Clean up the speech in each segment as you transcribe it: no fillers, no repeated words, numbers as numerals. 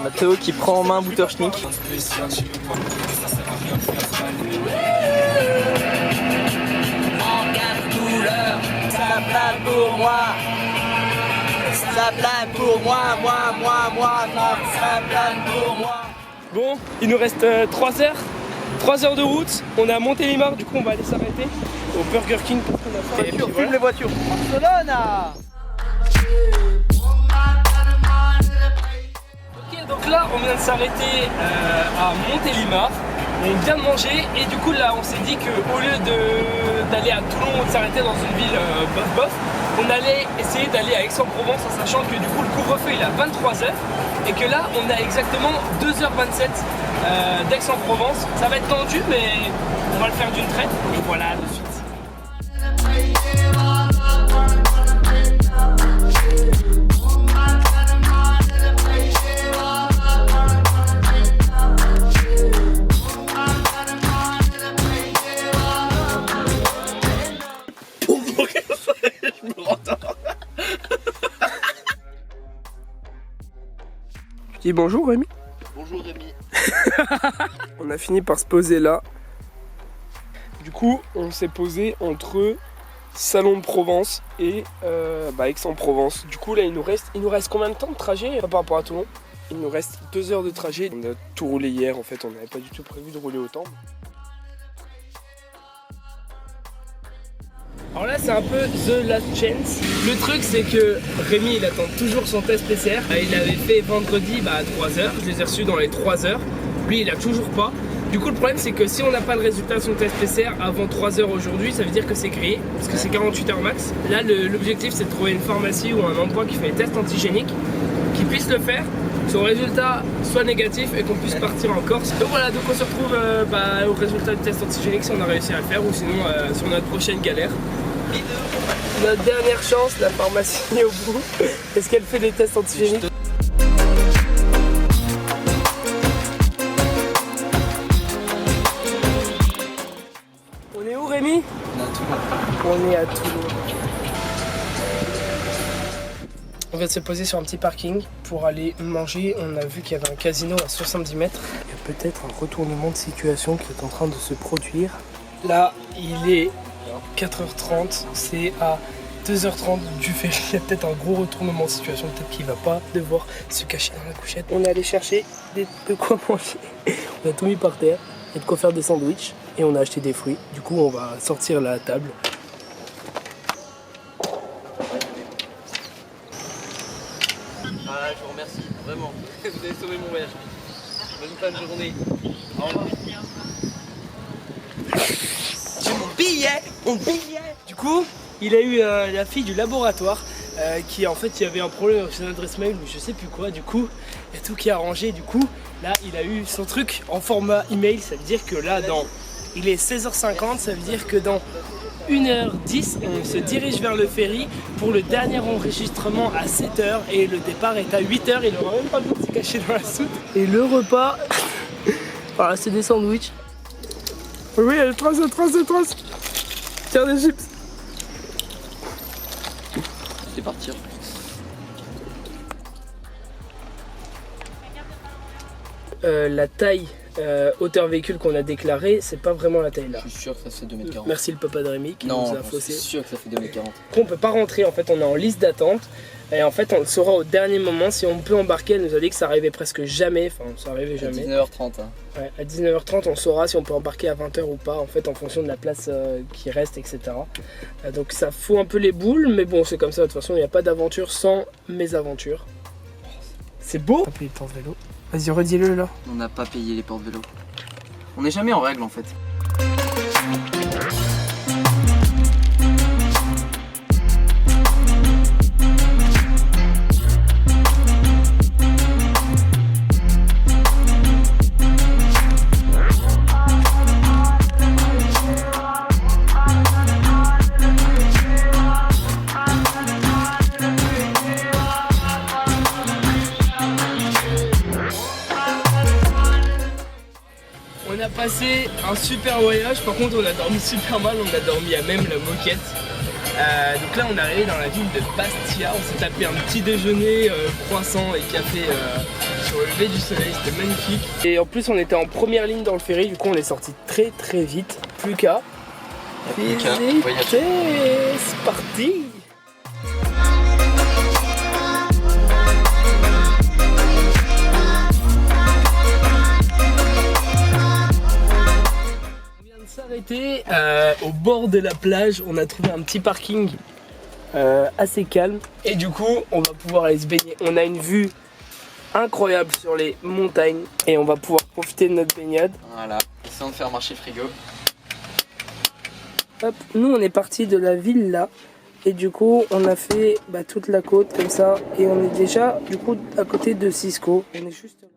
Mathéo qui prend en main Butterschnick. Ça plane pour moi. Ça plane pour moi, ça plane pour moi. Bon, il nous reste 3 heures. 3 heures de route. On est à Montélimar, du coup on va aller s'arrêter au Burger King parce qu'on a fait. Voiture, filme les voitures. Barcelone. Ok, donc là on vient de s'arrêter à Montélimar. On vient de manger et du coup là on s'est dit qu'au lieu d'aller à Toulon ou de s'arrêter dans une ville bof, on allait essayer d'aller à Aix-en-Provence en sachant que du coup le couvre-feu il est à 23h et que là on a exactement 2h27 d'Aix-en-Provence. Ça va être tendu mais on va le faire d'une traite et voilà de suite. Tu dis bonjour Rémi. Bonjour Rémi. On a fini par se poser là. Du coup, on s'est posé entre Salon de Provence et Aix-en-Provence. Du coup, là, il nous reste combien de temps de trajet par rapport à Toulon? Il nous reste 2 heures de trajet. On a tout roulé hier, en fait, on n'avait pas du tout prévu de rouler autant. Alors là, c'est un peu the last chance. Le truc, c'est que Rémi, il attend toujours son test PCR. Il l'avait fait vendredi à 3h. Je les ai reçus dans les 3h. Lui, il a toujours pas. Du coup, le problème, c'est que si on n'a pas le résultat de son test PCR avant 3h aujourd'hui, ça veut dire que c'est grillé, parce que c'est 48 heures max. Là, l'objectif, c'est de trouver une pharmacie ou un endroit qui fait les tests antigéniques, qui puisse le faire, son résultat soit négatif et qu'on puisse partir en Corse. Donc voilà, donc on se retrouve au résultat du test antigénique si on a réussi à le faire, ou sinon sur notre prochaine galère. Notre dernière chance, la pharmacie est au bout. Est-ce qu'elle fait des tests antigéniques? On est où Rémi? On est à Toulon. On vient de se poser sur un petit parking pour aller manger. On a vu qu'il y avait un casino à 70 mètres. Il y a peut-être un retournement de situation qui est en train de se produire. Là, il est 4h30, c'est à 2h30 du ferry. Il y a peut-être un gros retournement de situation, peut-être qu'il va pas devoir se cacher dans la couchette. On est allé chercher de quoi manger. On a tout mis par terre, il y a de quoi faire des sandwichs et on a acheté des fruits. Du coup, on va sortir la table. Ah, je vous remercie, vraiment. Vous avez sauvé mon voyage. Bonne fin de journée. Au revoir. J'ai mon billet. Du coup, il a eu la fille du laboratoire qui en fait il y avait un problème avec son adresse mail ou je sais plus quoi. Du coup, il y a tout qui est arrangé. Du coup, là il a eu son truc en format email. Ça veut dire que là il est 16h50, ça veut dire que dans 1h10 on se dirige vers le ferry pour le dernier enregistrement à 7h et le départ est à 8h. Il n'aura même pas le temps de se cacher dans la soute. Et le repas, voilà, c'est des sandwichs. Oui, il y a des traces. Tiens, des chips. C'est parti. La taille hauteur véhicule qu'on a déclaré, c'est pas vraiment la taille là. Je suis sûr que ça fait 2m40. Merci le papa de Rémi qui nous a faussé. Je suis sûr que ça fait 2m40. On peut pas rentrer, en fait on est en liste d'attente et en fait on le saura au dernier moment si on peut embarquer. Elle nous a dit que ça arrivait presque jamais, enfin ça arrivait jamais. À 19h30 hein. Ouais, à 19h30 on saura si on peut embarquer à 20h ou pas en fait en fonction de la place qui reste, etc. Donc ça fout un peu les boules mais bon c'est comme ça, de toute façon il n'y a pas d'aventure sans mésaventures. C'est beau. On a payé le porte-vélo. Vas-y redis-le là. On n'a pas payé les porte-vélos. On n'est jamais en règle en fait. un super voyage. Par contre, on a dormi super mal. On a dormi à même la moquette. Donc là, on est arrivé dans la ville de Bastia. On s'est tapé un petit déjeuner, croissant et café sur le lever du soleil. C'était magnifique. Et en plus, on était en première ligne dans le ferry. Du coup, on est sorti très très vite. Plus qu'à. C'est parti. S'arrêter au bord de la plage. On a trouvé un petit parking assez calme et du coup on va pouvoir aller se baigner. On a une vue incroyable sur les montagnes et on va pouvoir profiter de notre baignade. Voilà, essayons de faire marcher le frigo. Hop, nous on est parti de la ville là et du coup on a fait toute la côte comme ça et on est déjà du coup à côté de Cisco. On est juste là.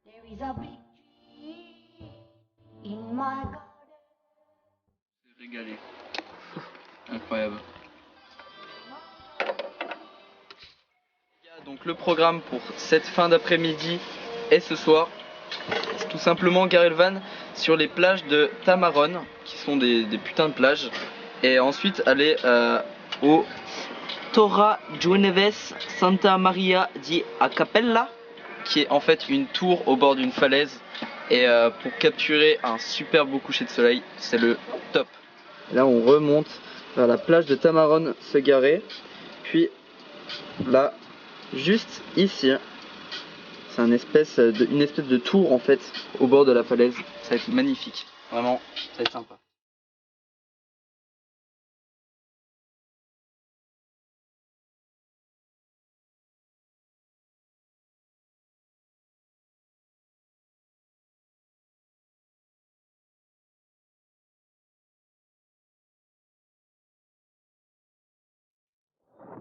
There is a big tree in my garden. C'est régalé. Incroyable. Donc le programme pour cette fin d'après-midi et ce soir, c'est tout simplement garer le van sur les plages de Tamarone, qui sont des putains de plages, et ensuite aller au Torre Juneves Santa Maria di Acapella, qui est en fait une tour au bord d'une falaise, et pour capturer un super beau coucher de soleil, c'est le top. Là on remonte vers la plage de Tamarone, se garer, puis là, juste ici, c'est une espèce de tour en fait au bord de la falaise. Ça va être magnifique, vraiment, ça va être sympa.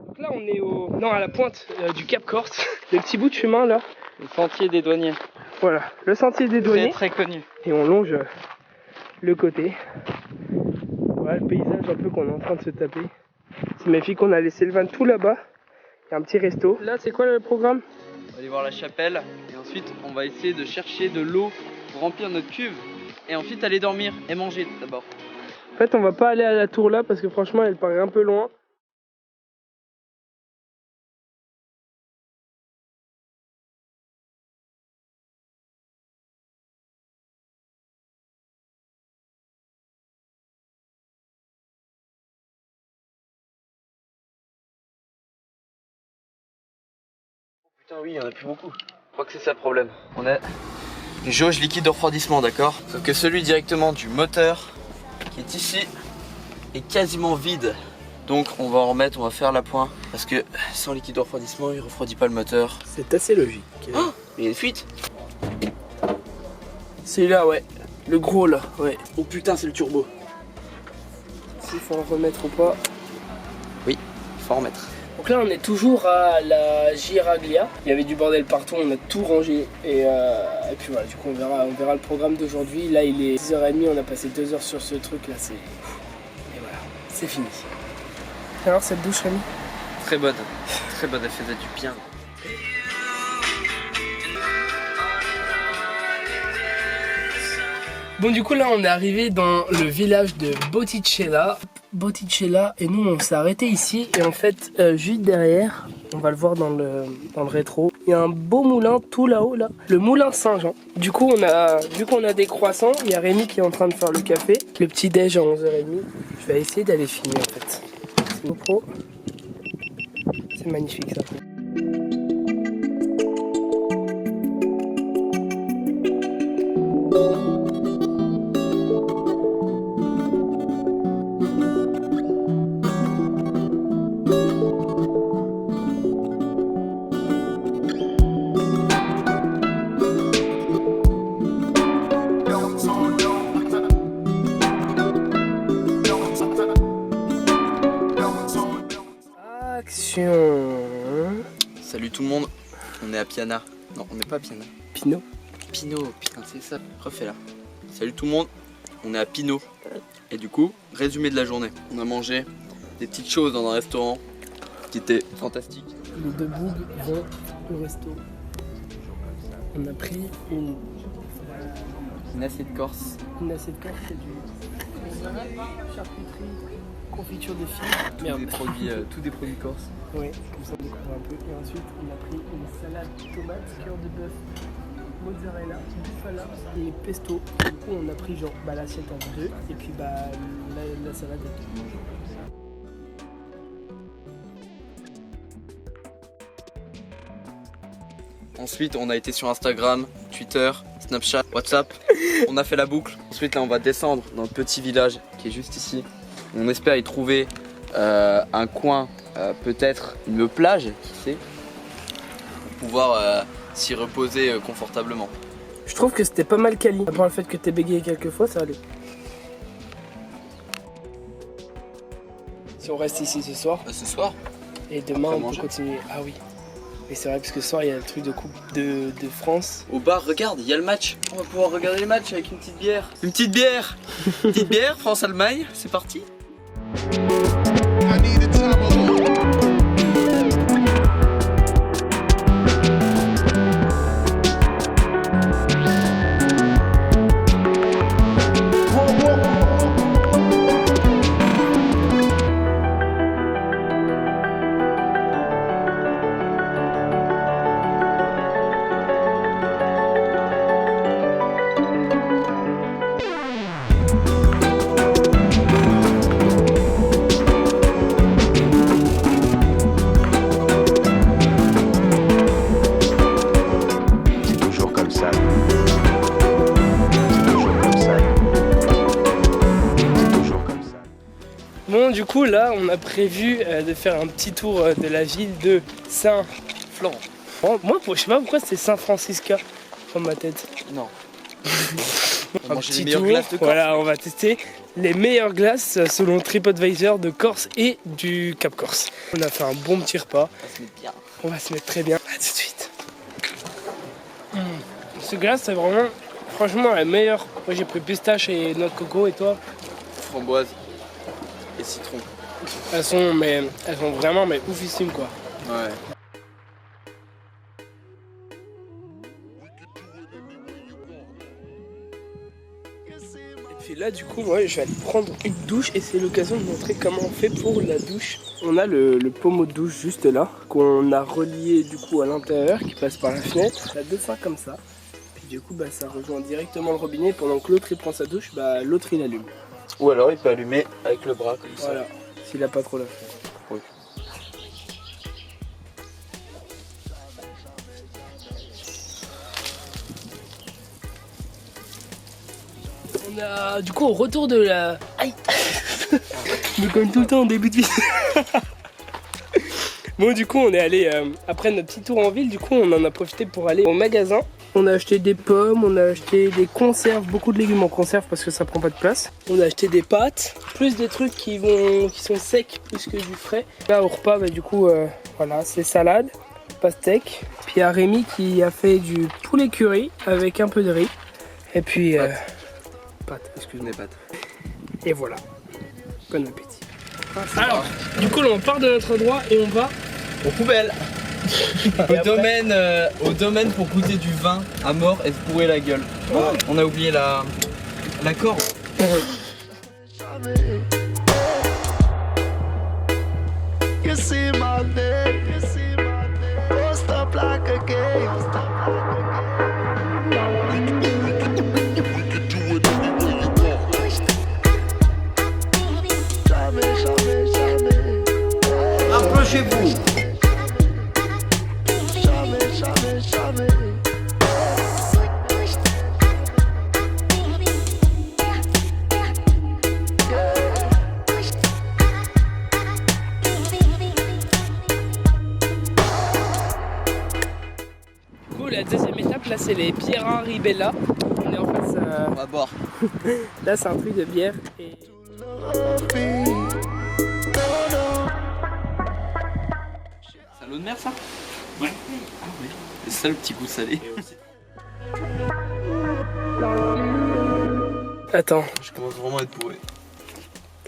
Donc là on est à la pointe du Cap Corse, le petit bout de chemin là. Le sentier des douaniers. Voilà, le sentier des douaniers. Très connu. Et on longe le côté. Voilà le paysage un peu qu'on est en train de se taper. C'est magnifique, on a laissé le van tout là-bas. Il y a un petit resto. Là c'est quoi le programme? On va aller voir la chapelle et ensuite on va essayer de chercher de l'eau pour remplir notre cuve et ensuite aller dormir et manger d'abord. En fait on va pas aller à la tour là parce que franchement elle paraît un peu loin. Putain oui, il y en a plus beaucoup. Je crois que c'est ça le problème. On a une jauge liquide de refroidissement, d'accord? Sauf que celui directement du moteur qui est ici est quasiment vide. Donc on va en remettre, on va faire l'appoint. Parce que sans liquide de refroidissement, il refroidit pas le moteur. C'est assez logique. Oh, mais il y a une fuite. Celui-là ouais, le gros là, ouais. Oh putain, c'est le turbo. S'il faut en remettre ou pas. Oui, il faut en remettre. Donc là on est toujours à la Giraglia. Il y avait du bordel partout, on a tout rangé et puis voilà, du coup on verra le programme d'aujourd'hui. Là il est 6h30, on a passé 2 heures sur ce truc là, c'est... Et voilà, c'est fini. Alors cette douche Rémi? Très bonne, elle faisait du bien. Bon du coup là on est arrivé dans le village de Botticella et nous on s'est arrêté ici et en fait juste derrière, on va le voir dans le rétro, il y a un beau moulin tout là-haut là, le moulin Saint-Jean. Du coup vu qu'on a des croissants, il y a Rémi qui est en train de faire le café, le petit déj à 11h30. Je vais essayer d'aller filmer en fait. C'est GoPro, c'est magnifique ça. Salut tout le monde, On est à Piana. Non, on n'est pas à Piana. Pinot. Pinot, putain, c'est ça. Refais-la. Salut tout le monde, on est à Pinot. Et du coup, résumé de la journée. On a mangé des petites choses dans un restaurant qui était fantastique. Les deux bougs vont au resto. On a pris une assiette corse. assiette corse, c'est du charcuterie, confiture de filles. Tous des produits corses. Oui, comme ça on découvre un peu. Et ensuite, on a pris une salade tomate, cœur de bœuf, mozzarella, bufala et pesto. Du coup, on a pris genre l'assiette en deux et puis la salade en deux. Ensuite, on a été sur Instagram, Twitter, Snapchat, WhatsApp. On a fait la boucle. Ensuite, là, on va descendre dans le petit village qui est juste ici. On espère y trouver un coin, peut-être une plage, qui sait, pour pouvoir s'y reposer confortablement. Je trouve que c'était pas mal quali. À part le fait que t'aies bégayé quelques fois, ça allait. Si on reste ici ce soir. Ce soir. Et demain, on on manger. peut continuer. Ah oui. Mais c'est vrai, parce que ce soir, il y a le truc de Coupe de France. Au bar, regarde, il y a le match. On va pouvoir regarder les matchs avec une petite bière. Une petite bière. Petite bière, France-Allemagne, c'est parti. Bon, du coup, là, on a prévu de faire un petit tour de la ville de Saint-Florent. Bon, moi, je sais pas pourquoi c'était Saint-Francisca dans ma tête. Non. Un petit tour. Voilà, on va tester les meilleures glaces selon TripAdvisor de Corse et du Cap Corse. On a fait un bon petit repas. On va se mettre bien. On va se mettre très bien. À tout de suite. Ce glace, c'est vraiment, franchement, la meilleure. Moi, j'ai pris pistache et noix de coco, et toi? Framboise et citron. Elles sont vraiment oufissimes, quoi. Ouais. Et puis là, du coup, moi, je vais aller prendre une douche et c'est l'occasion de montrer comment on fait pour la douche. On a le pommeau de douche juste là, qu'on a relié du coup à l'intérieur, qui passe par la fenêtre. Ça descend comme ça. Puis du coup, ça rejoint directement le robinet. Pendant que l'autre il prend sa douche, l'autre il allume. Ou alors il peut allumer avec le bras comme ça. Voilà, s'il a pas trop la flemme. Oui. On a du coup au retour de la... Aïe. Mais comme tout le temps en début de vie. Bon, du coup on est allé, après notre petit tour en ville, du coup on en a profité pour aller au magasin. On a acheté des pommes, on a acheté des conserves, beaucoup de légumes en conserve parce que ça prend pas de place. On a acheté des pâtes, plus des trucs qui sont secs plus que du frais. Là au repas, du coup, voilà, c'est salade, pastèque. Puis il y a Rémi qui a fait du poulet curry avec un peu de riz. Et puis... pâtes, excuse-moi. Des pâtes. Et voilà. Bon appétit. Alors, du coup, là, on part de notre endroit et on va aux poubelles. Au domaine pour goûter du vin à mort et se bourrer la gueule. Ouais. On a oublié la corde. You see my name, you see my name. Post up like a game. Approchez-vous. La deuxième étape, là, c'est les Birra Ribella. On est en face. On va boire. Là, c'est un truc de bière. Et... C'est un lot de mer, ça? Ouais. Ah oui. ça le petit goût salé. Attends, Je commence vraiment à être bourré.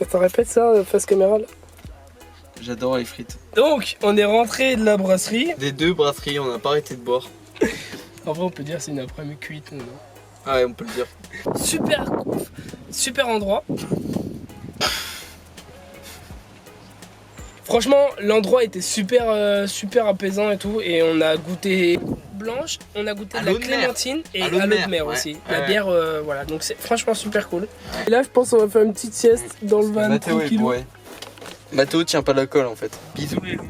attends, répète ça face caméra là. J'adore les frites. Donc, on est rentré de la brasserie. Des deux brasseries, on n'a pas arrêté de boire. En vrai, on peut dire c'est une après-midi cuite, non? Ah ouais, on peut le dire. Super endroit. Franchement, l'endroit était super apaisant et tout. Et on a goûté blanche, on a goûté de la clémentine et à l'eau de mer aussi. La bière, voilà. Donc c'est franchement super cool. Et là, je pense qu'on va faire une petite sieste dans le van tranquille. Mathéo tient pas l'alcool en fait. Bisous les loups.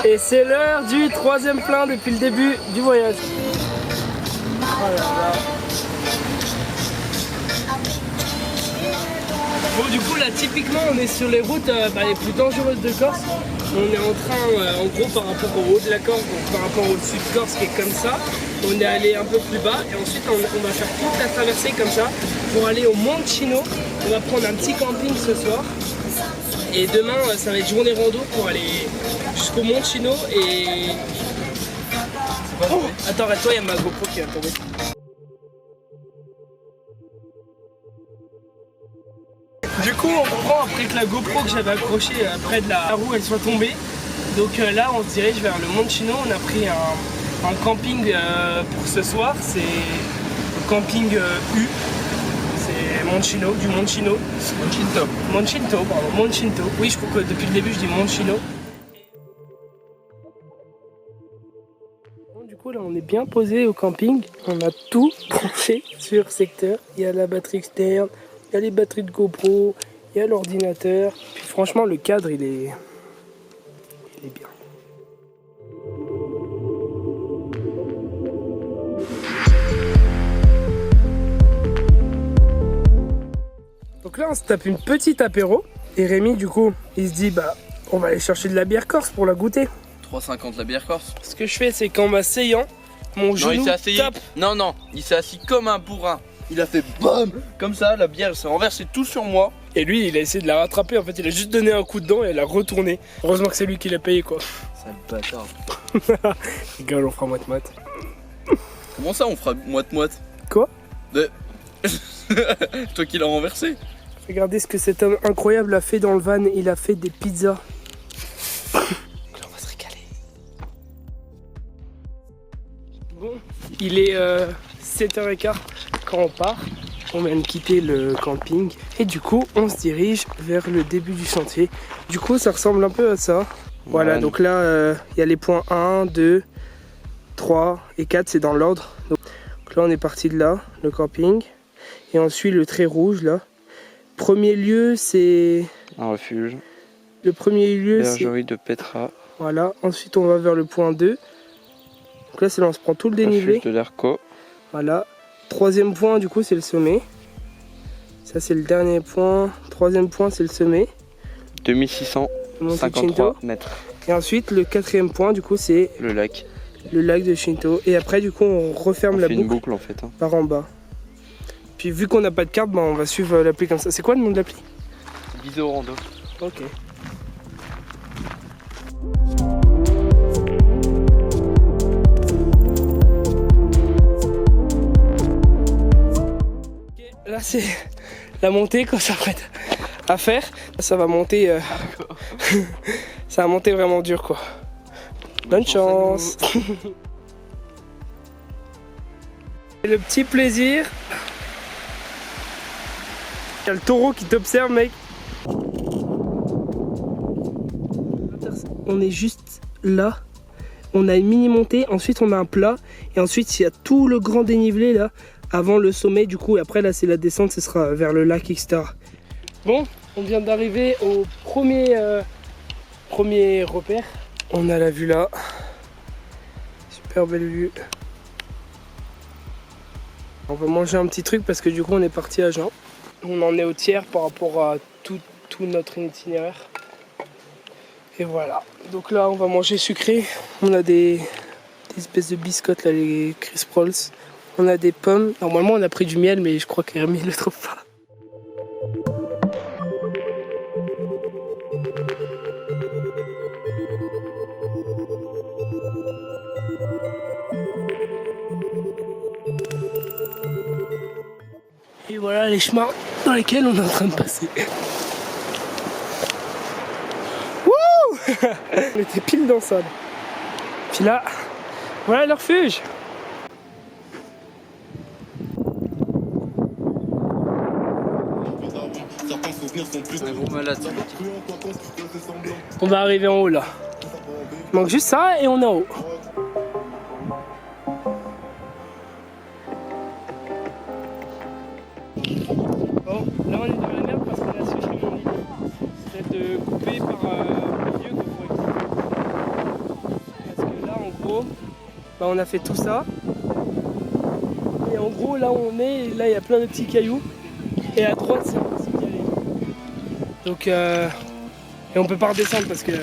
Et c'est l'heure du 3e plein depuis le début du voyage. Oh là là. Bon, du coup là typiquement on est sur les routes les plus dangereuses de Corse. On est en train, en gros par rapport au haut de la Corse, donc par rapport au sud de Corse qui est comme ça, on est allé un peu plus bas et ensuite on va faire toute la traversée comme ça pour aller au Monchino. On va prendre un petit camping ce soir et demain ça va être journée rando pour aller jusqu'au Monchino et... Oh, attends, arrête-toi, il y a ma GoPro qui va tomber. Du coup, on reprend après que la GoPro que j'avais accrochée près de la roue elle soit tombée. Donc là, on se dirige vers le Monchino. On a pris un camping pour ce soir. C'est le camping U. C'est Monchino, du Monchino. Monchinto, pardon, Monchinto. Oui, je crois que depuis le début, je dis Monchino. Bon, du coup, là, on est bien posé au camping. On a tout branché sur secteur. Il y a la batterie externe. Il y a les batteries de GoPro, il y a l'ordinateur. Puis franchement, le cadre, il est bien. Donc là, on se tape une petite apéro. Et Rémi, du coup, il se dit, on va aller chercher de la bière corse pour la goûter. 3,50 la bière corse. Ce que je fais, c'est qu'en m'asseyant, mon genou tape. Non, il s'est assis comme un bourrin. Il a fait BAM! Comme ça, la bière s'est renversée tout sur moi. Et lui, il a essayé de la rattraper. En fait, il a juste donné un coup dedans et elle a retourné. Heureusement que c'est lui qui l'a payé, quoi. Sale bâtard. Rigole, on fera moite-moite. Comment ça, on fera moite-moite? Quoi? Toi qui l'as renversé. Regardez ce que cet homme incroyable a fait dans le van. Il a fait des pizzas. Là, on va se régaler. Bon, il est 7h15 quand on part. On vient de quitter le camping. Et du coup, on se dirige vers le début du chantier. Du coup, ça ressemble un peu à ça. Voilà, donc là, il y a les points 1, 2, 3 et 4, c'est dans l'ordre. Donc là, on est parti de là, le camping. Et ensuite, le trait rouge, là. Premier lieu, c'est... un refuge. Le premier lieu, c'est... bergerie de Petra. Voilà, ensuite, on va vers le point 2. Donc là, c'est là, on se prend tout le dénivelé. Refuge de l'Erco. Voilà. Troisième point, du coup, c'est le sommet. Ça, c'est le dernier point. Troisième point, c'est le sommet. 2653 mètres. Et ensuite, le quatrième point, du coup, c'est... le lac. Le lac de Shinto. Et après, du coup, on referme la boucle. Une boucle, en fait. Par en bas. Puis, vu qu'on n'a pas de carte, on va suivre l'appli comme ça. C'est quoi le nom de l'appli? Bisous rando. Ok. Là, c'est la montée qu'on s'apprête à faire. Ça va monter. Ça va monter vraiment dur, quoi. Bonne chance. Et le petit plaisir. Il y a le taureau qui t'observe, mec. On est juste là. On a une mini montée. Ensuite, on a un plat. Et ensuite, il y a tout le grand dénivelé là. Avant le sommet, du coup. Et après, là, c'est la descente. Ce sera vers le lac, etc. Bon, on vient d'arriver au premier repère. On a la vue là. Super belle vue. On va manger un petit truc parce que du coup, on est parti à jeun. On en est au tiers par rapport à tout notre itinéraire. Et voilà. Donc là, on va manger sucré. On a des des espèces de biscottes là, les Chris Prolls. On a des pommes. Normalement on a pris du miel mais je crois qu'Hermie ne le trouve pas. Et voilà les chemins dans lesquels on est en train de passer. Wouh on était pile dans ça. Puis là, voilà le refuge. Un gros malade. On va arriver en haut là. Il manque juste ça et on est en haut. Bon, là on est dans la merde parce qu'on a séché mon lit. C'est de couper par milieu qu'on pourrait couper. Parce que là en gros, bah, on a fait tout ça. Et en gros là où on est, là il y a plein de petits cailloux. Et à droite c'est impossible d'y aller. Donc et on peut pas redescendre parce que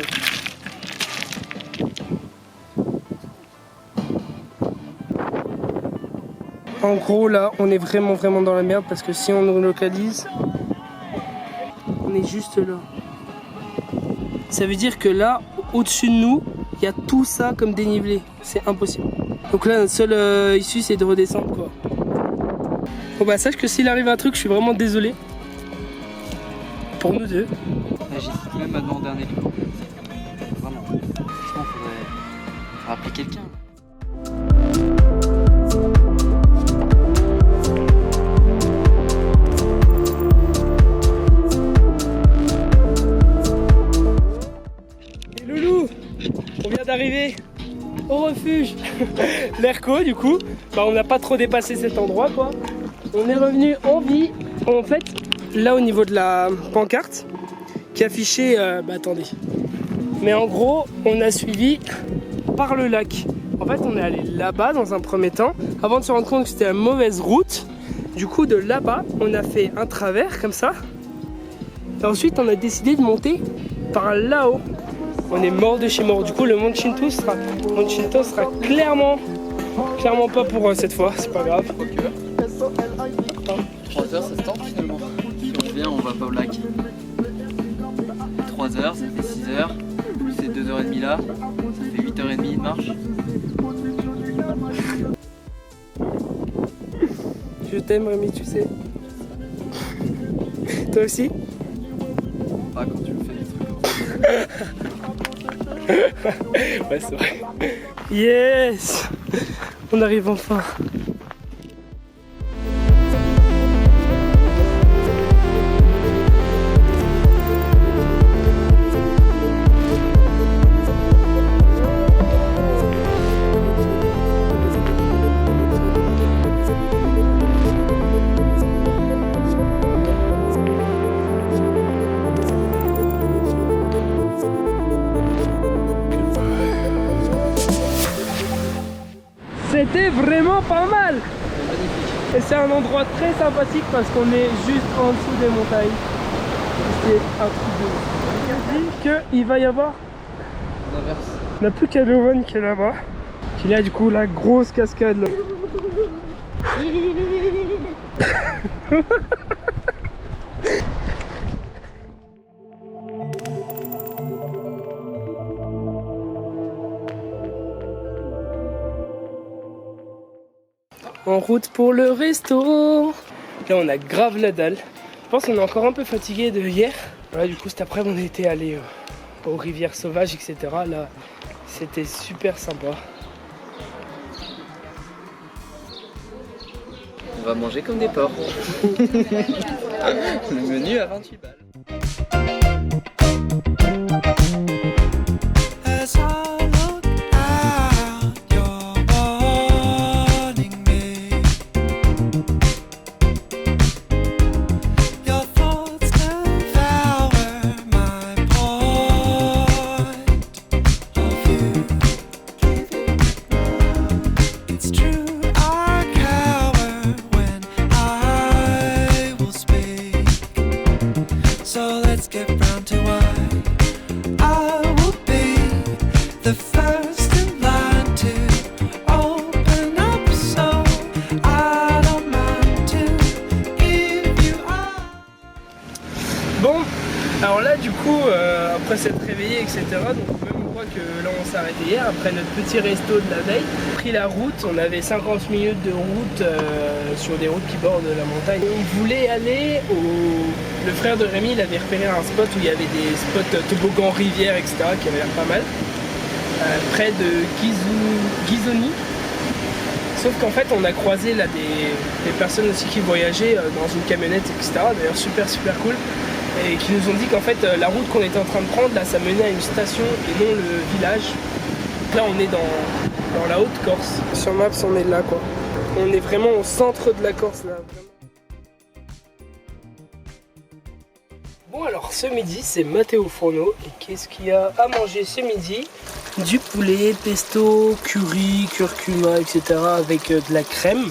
en gros là on est vraiment dans la merde parce que si on nous localise on est juste là. Ça veut dire que là au-dessus de nous il y a tout ça comme dénivelé. C'est impossible. Donc là notre seule issue c'est de redescendre quoi. Bon bah sache que s'il arrive un truc je suis vraiment désolé. Pour nous deux. J'hésite même à demander un hélico. Vraiment. Franchement, faudrait appeler quelqu'un. Et loulou, on vient d'arriver au refuge. L'Erco du coup, bah on n'a pas trop dépassé cet endroit quoi. On est revenu en vie. En fait, là au niveau de la pancarte qui affichait, bah attendez, mais en gros on a suivi par le lac. En fait on est allé là-bas dans un premier temps avant de se rendre compte que c'était la mauvaise route. Du coup de là-bas on a fait un travers comme ça et ensuite on a décidé de monter par là-haut. On est mort de chez mort. Du coup le Mont Chinto sera clairement pas pour cette fois, c'est pas grave. 3 heures ça se tente finalement. Si on vient, on va pas au lac. 3 heures, ça fait 6 heures. Plus c'est 2h30 là, ça fait 8h30 de marche. Je t'aime Rémi, tu sais. Toi aussi? Pas quand tu me fais des trucs. Ouais c'est vrai. Yes! On arrive enfin. C'était vraiment pas mal. Et c'est un endroit très sympathique parce qu'on est juste en dessous des montagnes. C'est un truc de ouf. On dit qu'il va y avoir... On n'a plus qu'à Loven qui est là-bas. Qui a du coup la grosse cascade là. En route pour le resto. Là on a grave la dalle. Je pense qu'on est encore un peu fatigué de hier. Voilà, du coup cet après-midi on était allé aux rivières sauvages etc. Là c'était super sympa. On va manger comme des porcs. Le menu à 28 balles. So let's get round to why I Alors là du coup, après s'être réveillé etc, donc même on voit que là on s'est arrêté hier, après notre petit resto de la veille, on a pris la route, on avait 50 minutes de route sur des routes qui bordent la montagne. On voulait aller au... Le frère de Rémi il avait repéré un spot où il y avait des spots toboggan, rivière etc qui avaient l'air pas mal, près de Ghisoni. Sauf qu'en fait on a croisé là des personnes aussi qui voyageaient dans une camionnette etc, d'ailleurs super cool, et qui nous ont dit qu'en fait la route qu'on était en train de prendre là ça menait à une station et non le village. Là on est dans la Haute-Corse, sur Maps on est là quoi, on est vraiment au centre de la Corse là. Bon alors ce midi c'est Matteo Fourneau, et qu'est-ce qu'il y a à manger ce midi? Du poulet, pesto, curry, curcuma, etc. avec de la crème.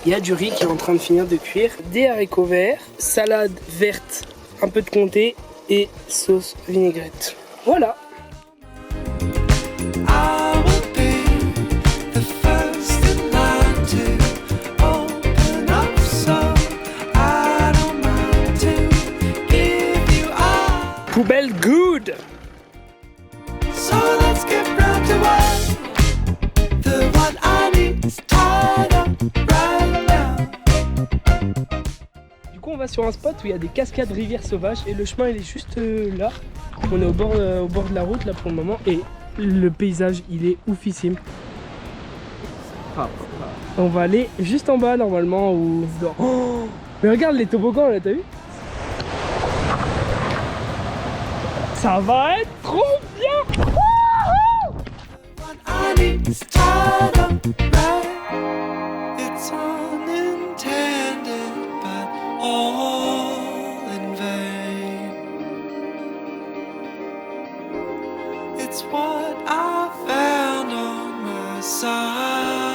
Il y a du riz qui est en train de finir de cuire, des haricots verts, salade verte, un peu de comté et sauce vinaigrette. Voilà. Poubelle good. So let's get round to what the one I need is tied up right now. Du coup on va sur un spot où il y a des cascades rivières sauvages et le chemin il est juste là. On est au bord de la route là pour le moment et le paysage il est oufissime. On va aller juste en bas normalement où... Oh, mais regarde les toboggans là, t'as vu? Ça va être trop bien. It's tied up right. It's unintended, but all in vain. It's what I found on my side.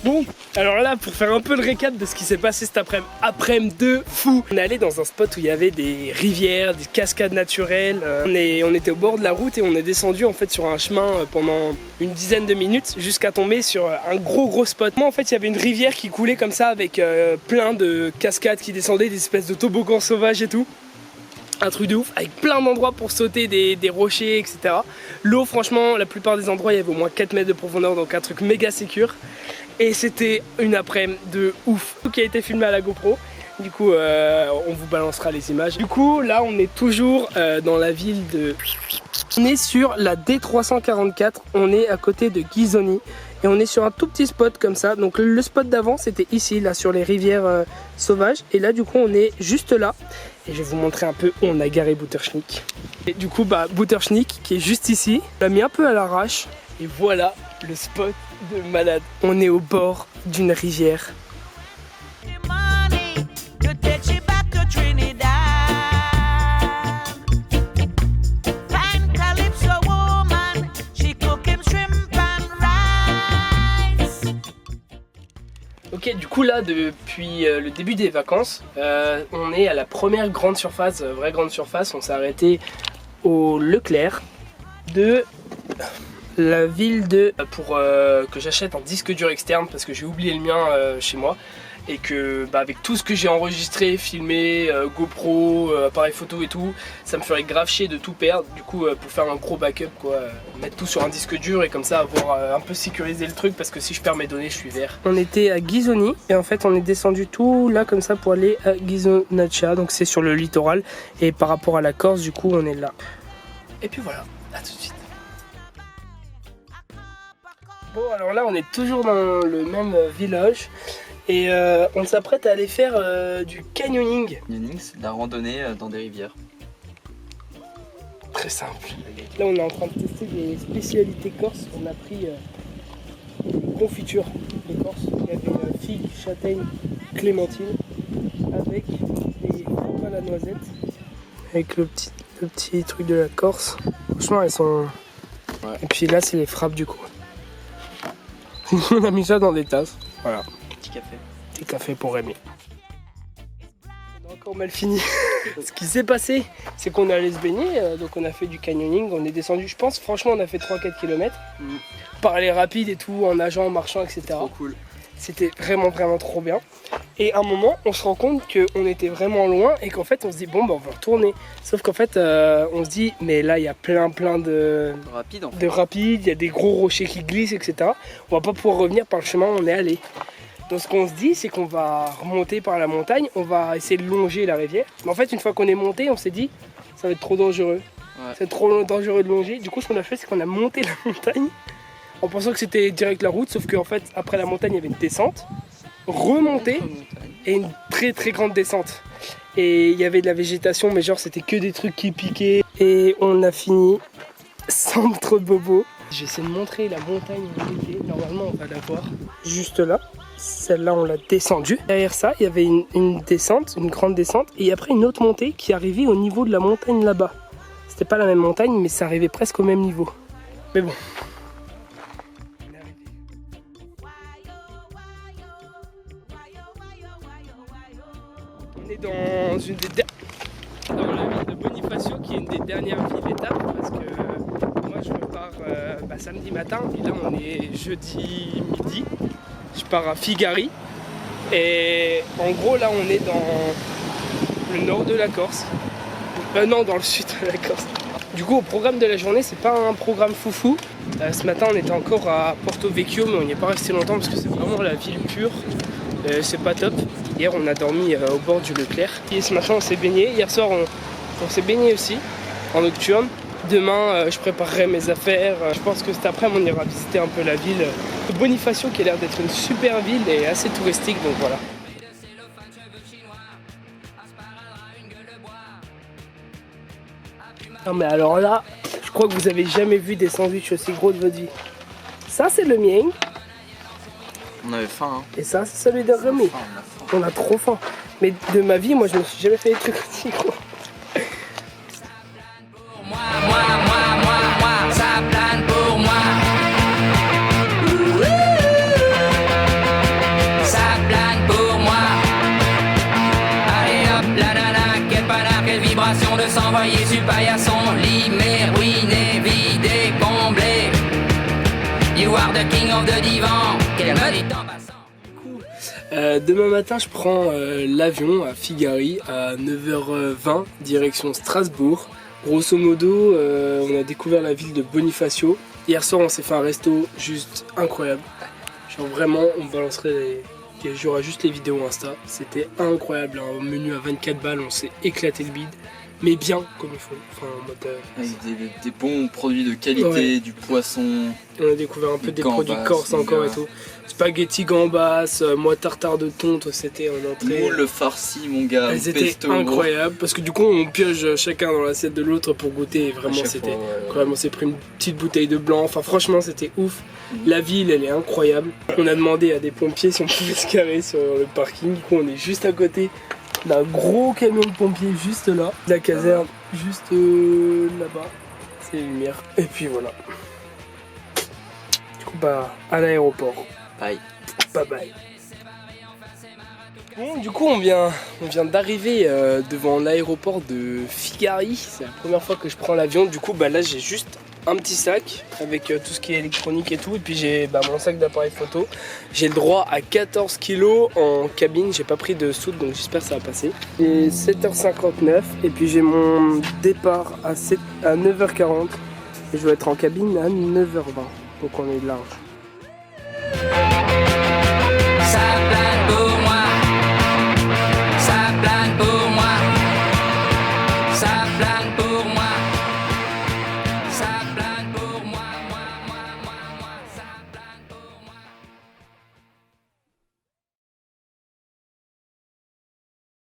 Bon, alors là, pour faire un peu le récap de ce qui s'est passé cet après-midi de fou, on est allé dans un spot où il y avait des rivières, des cascades naturelles. On était au bord de la route et on est descendu en fait sur un chemin pendant une dizaine de minutes jusqu'à tomber sur un gros spot. Moi, en fait, il y avait une rivière qui coulait comme ça avec plein de cascades qui descendaient, des espèces de toboggans sauvages et tout. Un truc de ouf, avec plein d'endroits pour sauter des rochers, etc. L'eau, franchement, la plupart des endroits, il y avait au moins 4 mètres de profondeur, donc un truc méga sécure. Et c'était une après-midi de ouf, tout qui a été filmé à la GoPro. Du coup, on vous balancera les images. Du coup, là, on est toujours dans la ville de... On est sur la D344, on est à côté de Ghisoni. Et on est sur un tout petit spot comme ça. Donc le spot d'avant, c'était ici, là, sur les rivières sauvages. Et là, du coup, on est juste là. Et je vais vous montrer un peu où on a garé Butterschnick. Et du coup, Butterschnick, qui est juste ici, on l'a mis un peu à l'arrache. Et voilà le spot de malade. On est au bord d'une rivière. Ok, du coup là, depuis le début des vacances, on est à la première grande surface, vraie grande surface. On s'est arrêté au Leclerc de la ville de... pour que j'achète un disque dur externe parce que j'ai oublié le mien chez moi. Et que avec tout ce que j'ai enregistré, filmé, GoPro, appareil photo et tout, ça me ferait grave chier de tout perdre. Du coup pour faire un gros backup quoi, mettre tout sur un disque dur et comme ça avoir un peu sécurisé le truc, parce que si je perds mes données je suis vert. On était à Ghisoni et en fait on est descendu tout là comme ça pour aller à Ghisonaccia, donc c'est sur le littoral, et par rapport à la Corse du coup on est là. Et puis voilà, à tout de suite. Bon alors là on est toujours dans le même village. Et on s'apprête à aller faire du canyoning. Canyoning, c'est de la randonnée dans des rivières. Très simple. Là on est en train de tester des spécialités corses. On a pris confiture de Corse. Il y avait figue, châtaigne, clémentine, avec les frappes à la noisette, avec le petit truc de la Corse. Franchement, elles sont... Ouais. Et puis là, c'est les frappes du coup. On a mis ça dans des tasses. Voilà, Petit café. petit café pour Rémi. On a encore mal fini. Ce qui s'est passé, c'est qu'on est allé se baigner, donc on a fait du canyoning, on est descendu, je pense, franchement, on a fait 3-4 km. Par les rapides et tout, en nageant, en marchant, etc. Trop cool. C'était vraiment trop bien. Et à un moment, on se rend compte qu'on était vraiment loin et qu'en fait, on se dit, bon, bah, on va retourner. Sauf qu'en fait, on se dit, mais là, il y a plein de Rapide en fait. de rapides, il y a des gros rochers qui glissent, etc. On va pas pouvoir revenir par le chemin où on est allé. Donc ce qu'on se dit, c'est qu'on va remonter par la montagne, on va essayer de longer la rivière. Mais en fait, une fois qu'on est monté, on s'est dit, ça va être trop dangereux. Ouais. C'est trop dangereux de longer. Du coup, ce qu'on a fait, c'est qu'on a monté la montagne en pensant que c'était direct la route, sauf qu'en fait, après la montagne, il y avait une descente, remontée et une très grande descente. Et il y avait de la végétation, mais genre, c'était que des trucs qui piquaient. Et on a fini sans trop de bobos. J'essaie de montrer la montagne où on était. Normalement, on va la voir juste là. Celle-là, on l'a descendue. Derrière ça, il y avait une descente, une grande descente. Et après, une autre montée qui arrivait au niveau de la montagne là-bas. C'était pas la même montagne, mais ça arrivait presque au même niveau. Mais bon. On est dans une des dans la ville de Bonifacio, qui est une des dernières villes étapes, parce que moi je repars samedi matin, et là on est jeudi midi. Je pars à Figari, et en gros là on est dans le nord de la Corse. Non, dans le sud de la Corse. Du coup, au programme de la journée, c'est pas un programme foufou. Ce matin, on était encore à Porto Vecchio, mais on n'y est pas resté longtemps parce que c'est vraiment la ville pure. C'est pas top. Hier, on a dormi au bord du Leclerc. Et ce matin, on s'est baigné. Hier soir, on s'est baigné aussi en nocturne. Demain, je préparerai mes affaires. Je pense que cet après-midi, on ira visiter un peu la ville de Bonifacio, qui a l'air d'être une super ville et assez touristique. Donc voilà. Non mais alors là, je crois que vous avez jamais vu des sandwichs aussi gros de votre vie. Ça c'est le mien, On avait faim, hein. et ça c'est celui de Rémi. Faim, on a faim. On a trop faim. Mais de ma vie, moi je me suis jamais fait des trucs aussi gros. Ça plane pour moi. Ça plane pour moi. Allez hop, la nana, quel panard, quelle vibration de s'envoyer sur le paillasson. Limé, ruiné, vidé, comblé. You are the king of the divan. Quel me dit en passant. Demain matin, je prends l'avion à Figari à 9h20, direction Strasbourg. Grosso modo, on a découvert la ville de Bonifacio. Hier soir, on s'est fait un resto juste incroyable. Genre vraiment, on balancerait j'aurai juste les vidéos Insta. C'était incroyable, un menu à 24 balles, on s'est éclaté le bide. Mais bien, comme il faut. Enfin, en mode, Avec des bons produits de qualité, Ouais. du poisson. on a découvert un peu des Gambas, produits corses encore et tout. Spaghetti gambas, moi tartare de thon, toi, c'était en entrée. Moule farci, mon gars. Elles étaient pesto, gros. incroyables parce que du coup on pioche chacun dans l'assiette de l'autre pour goûter et À vraiment chaque c'était fois, ouais. incroyable. On s'est pris une petite bouteille de blanc, enfin franchement c'était ouf. La ville elle est incroyable. On a demandé à des pompiers si on pouvait se garer sur le parking, du coup on est juste à côté d'un gros camion de pompiers juste là, la caserne juste là-bas, c'est les lumières et puis voilà. Du coup bah à l'aéroport. Bye. Bye bye. Bon, du coup, on vient d'arriver devant l'aéroport de Figari. C'est la première fois que je prends l'avion. Du coup, bah, là, j'ai juste un petit sac avec tout ce qui est électronique et tout. Et puis, j'ai mon sac d'appareil photo. J'ai le droit à 14 kilos en cabine. J'ai pas pris de soude, donc j'espère que ça va passer. Et 7h59. Et puis, j'ai mon départ à 9h40. Et je vais être en cabine à 9h20. Donc, on est large. Ça plane pour moi. Ça plane pour moi. Ça plane pour moi.